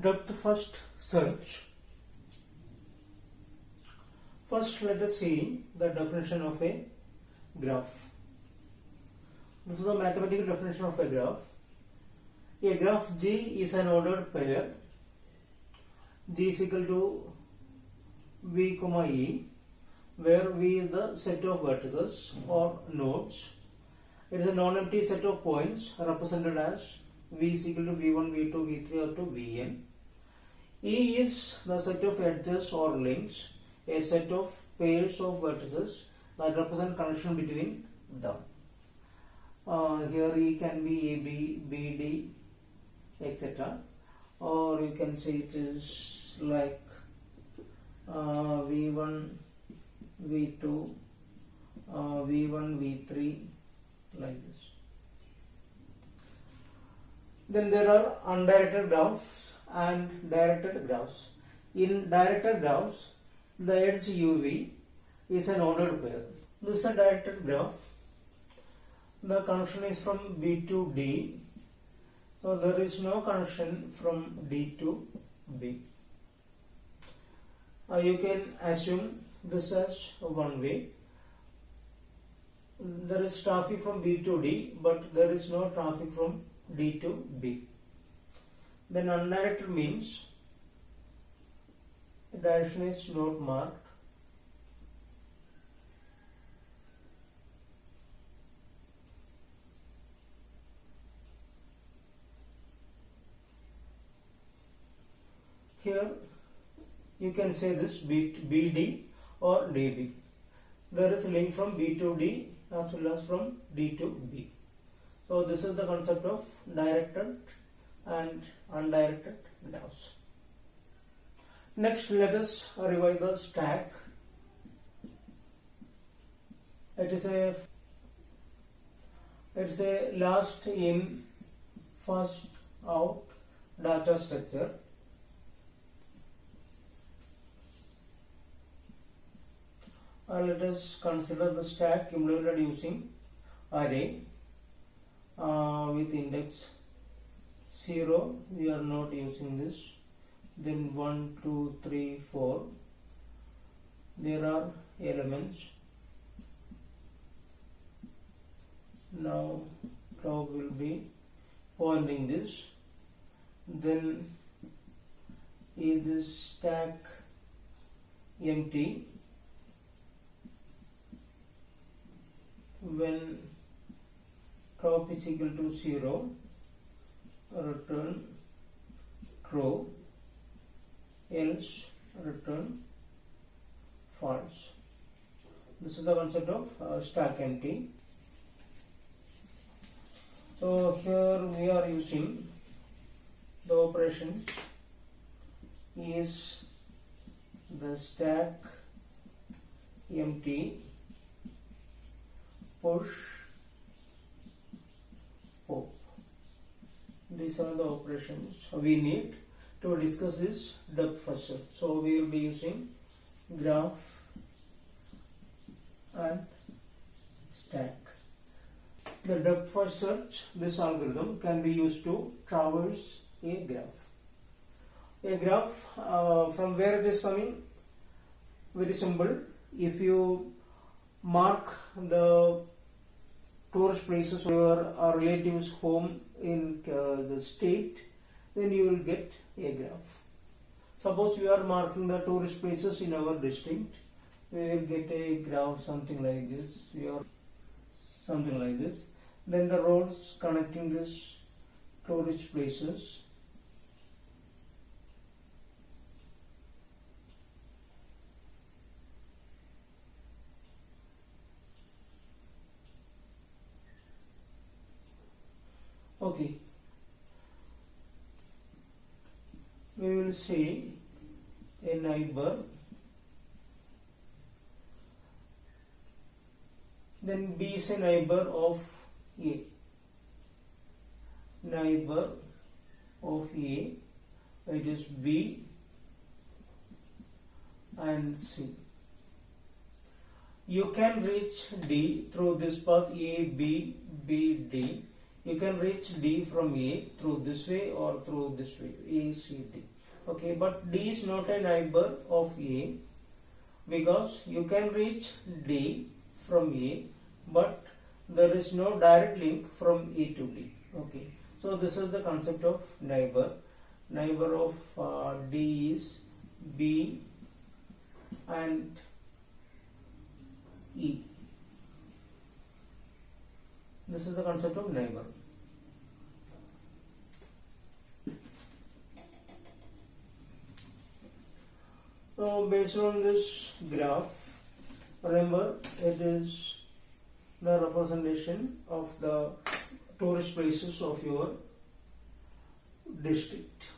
Depth first search. First, let us see the definition of a graph. This is a mathematical definition of a graph. A graph G is an ordered pair. G is equal to V comma E, where V is the set of vertices or nodes. It is a non-empty set of points represented as V is equal to V1, V2, V3 up to Vn. E is the set of edges or links, a set of pairs of vertices that represent connection between them. Here E can be AB, BD, etc. Or you can say it is like V1, V2, V1, V3, like this. Then there are undirected graphs and directed graphs. In directed graphs, the edge UV is an ordered pair. This is a directed graph. The connection is from B to D. So there is no connection from D to B. You can assume this as one way. There is traffic from B to D, but there is no traffic from D to B. Then undirected means the direction is not marked. Here you can say this BD or DB. There is a link from B to D as well as from D to B. So this is the concept of directed and undirected graphs. Next, let us revise the stack. It is a last in, first out data structure. Let us consider the stack implemented using array with index 0. We are not using this. Then 1, 2, 3, 4. There are elements. Now top will be pointing this. Then is this stack empty when top is equal to 0, return true, else return false. This is the concept of stack empty. So here we are using the operation is the stack empty, push, pop. These are the operations we need to discuss this depth first search. So we will be using graph and stack. The depth first search, this algorithm can be used to traverse a graph. A graph, from where it is coming? Very simple. If you mark the tourist places of your relatives' home in the state, then you will get a graph. Suppose we are marking the tourist places in our district, we will get a graph something like this. Then the roads connecting this tourist places. Okay, we will see a neighbor, then B is a neighbor of A, neighbor of A, it is B and C. You can reach D through this path A, B, B, D. You can reach D from A through this way or through this way, A, C, D. Okay, but D is not a neighbor of A, because you can reach D from A, but there is no direct link from A to D. Okay, so this is the concept of neighbor. Neighbor of D is B and E. This is the concept of neighbor. So based on this graph, remember it is the representation of the tourist places of your district.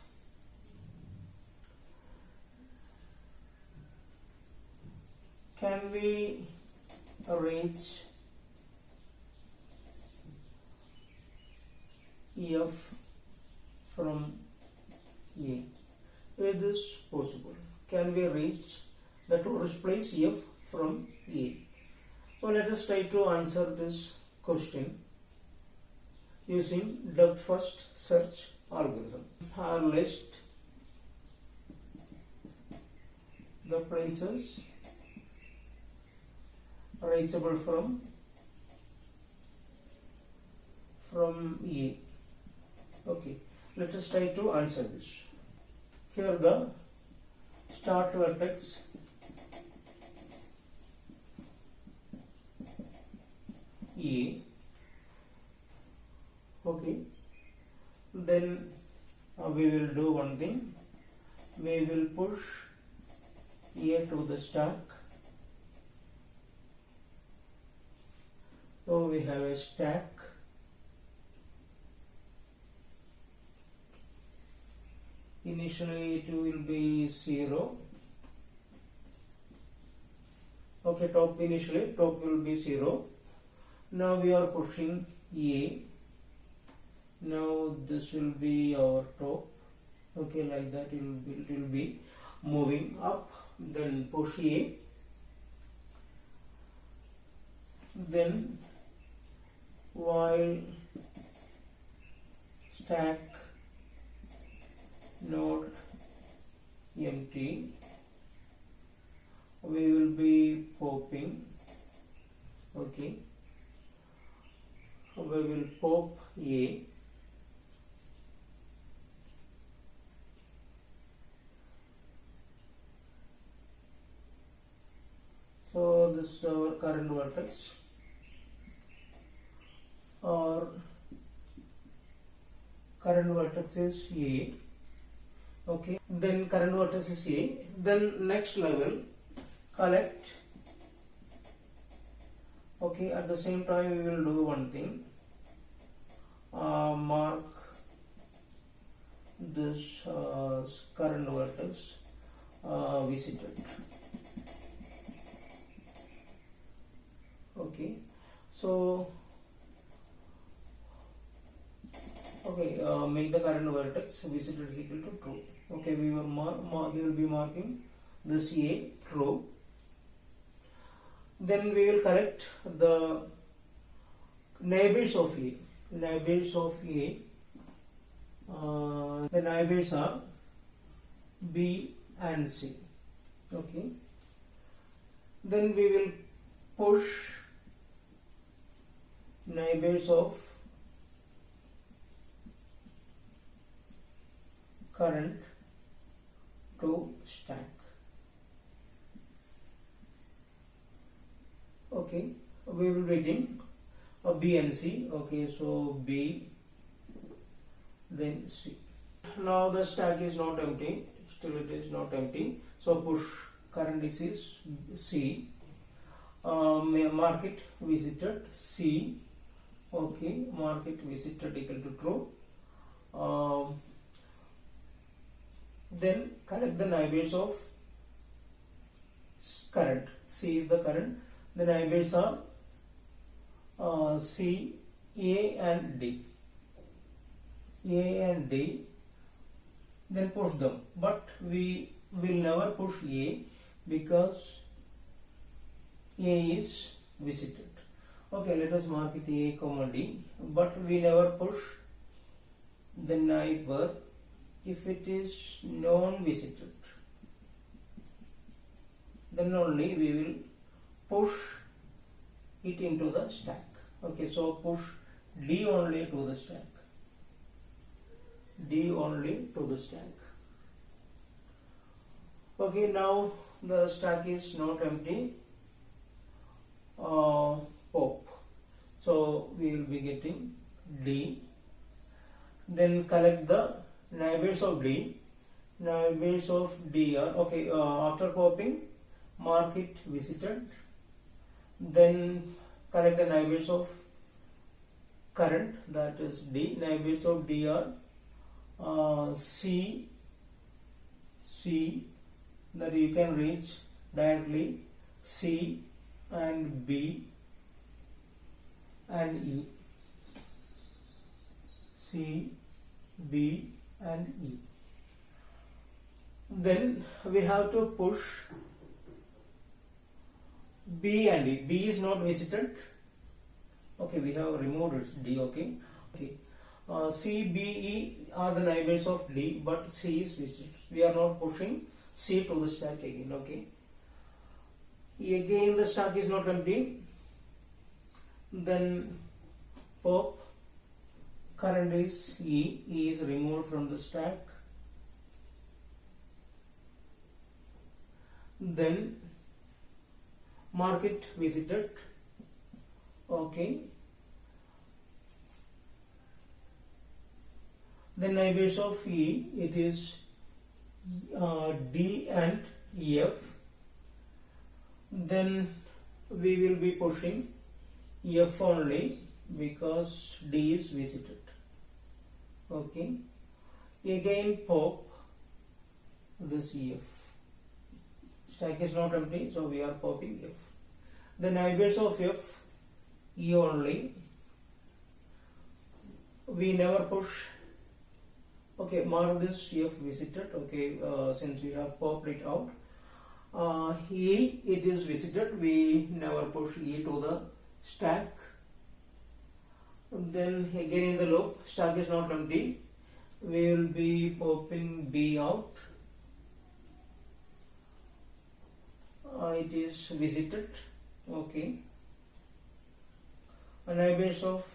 Can we reach F from A? Is this possible? Can we reach the tourist place F from A? So let us try to answer this question using depth first search algorithm. I'll list the places reachable from A. Okay, let us try to answer this. Here the start vertex A. Okay, then we will do one thing. We will push A to the stack. So we have a stack. Initially it will be 0. Okay, initially top will be 0. Now we are pushing A. Now this will be our top. Okay, like that it will be moving up. Then push A. Then while stack not empty, we will be popping. Okay, we will pop A. So this is our current vertex. Our current vertex is A. Okay, then current vertex is A. Then next level, collect. Okay, at the same time we will do one thing. Mark this current vertex visited. Okay, so make the current vertex visited is equal to true. Okay, we will be marking this A true. Then we will correct the neighbors of A. Neighbors of A. The neighbors are B and C. Okay. Then we will push neighbors of current to stack. Okay, we will be writing B and C. Okay, so B, then C. Now the stack is not empty. Still it is not empty. So push current is C. Mark it visited C. Okay, mark it visited equal to true. Then collect the neighbors of current. C is the current. The neighbors are C, A and D. A and D. Then push them. But we will never push A because A is visited. Okay, let us mark it A, D. But we never push the neighbor If it is non-visited, then only we will push it into the stack. Okay, so push D only to the stack. D only to the stack. Okay, now the stack is not empty. Pop. So we will be getting D. Then collect the neighbors of D. Neighbors of D are okay. After popping, mark it visited. Then collect the neighbors of current, that is D. Neighbors of D are C, that you can reach directly, C and B and E. C, B and E. Then we have to push B and E. B is not visited. Okay, we have removed D. Okay. C, B, E are the neighbors of D, but C is visited. We are not pushing C to the stack again. Okay. Again the stack is not empty. Then pop. Current is E. E is removed from the stack. Then mark it visited. Okay. The neighbors of E, it is D and F. Then we will be pushing F only because D is visited. Okay. Again pop this F. Stack is not empty, so we are popping F. The neighbors of F, E only. We never push. Okay, mark this F visited. Okay, since we have popped it out. E, it is visited. We never push E to the stack. Then again in the loop, stack is not empty. We will be popping B out. It is visited. Okay. Neighbors of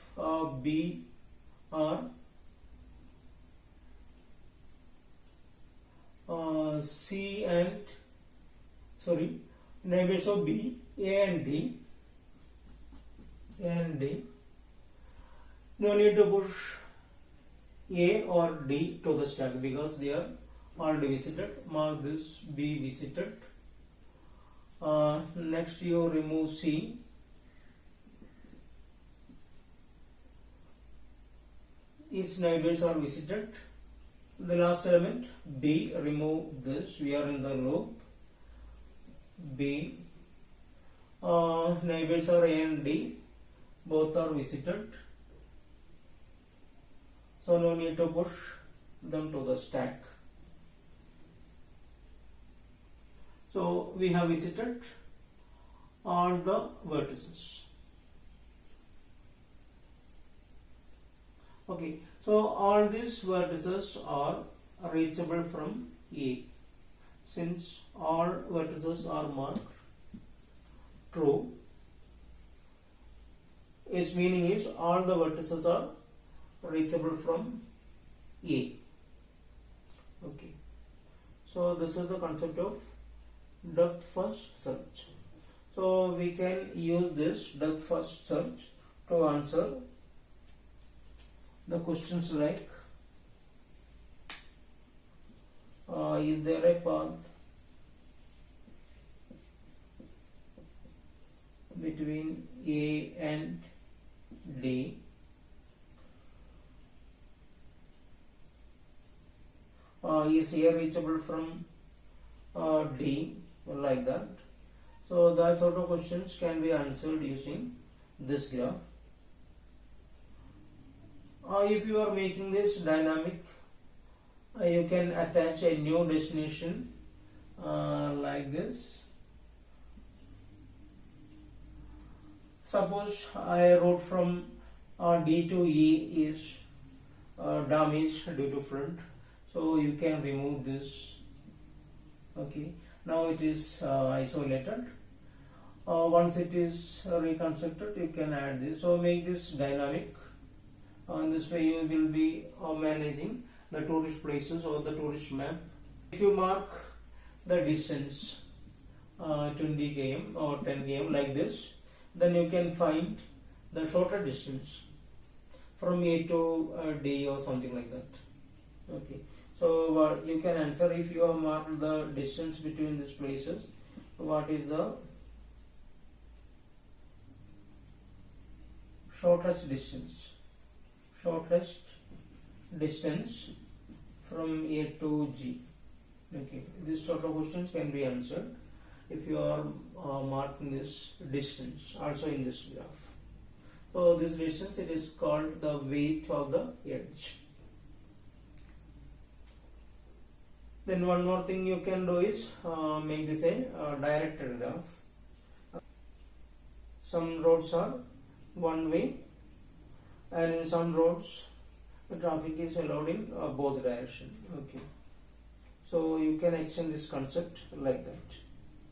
B are C and neighbors of B, A and D. No need to push A or D to the stack because they are already visited. Mark this B visited. Next you remove C. Its neighbors are visited. The last element B, remove this. We are in the loop. B. Neighbors are A and D. Both are visited. So no need to push them to the stack. So we have visited all the vertices. Okay, so all these vertices are reachable from A. Since all vertices are marked true, its meaning is all the vertices are reachable from A. Okay, so this is the concept of depth first search. So we can use this depth first search to answer the questions like is there a path between A and D? Is A reachable from D? Like that. So that sort of questions can be answered using this graph. If you are making this dynamic, you can attach a new destination like this. Suppose I wrote from D to E is damaged due to flood. So you can remove this. Okay, now it is isolated. Once it is reconstructed, you can add this. So make this dynamic. In this way you will be managing the tourist places or the tourist map. If you mark the distance 20 km or 10 km like this, then you can find the shorter distance from A to D or something like that. Okay, so you can answer if you have marked the distance between these places. What is the shortest distance? Shortest distance from A to G. Okay, this sort of questions can be answered if you are marking this distance also in this graph. So this distance, it is called the weight of the edge. Then one more thing you can do is make this a directed graph. Some roads are one way, and in some roads the traffic is allowed in both directions. Okay, so you can extend this concept like that.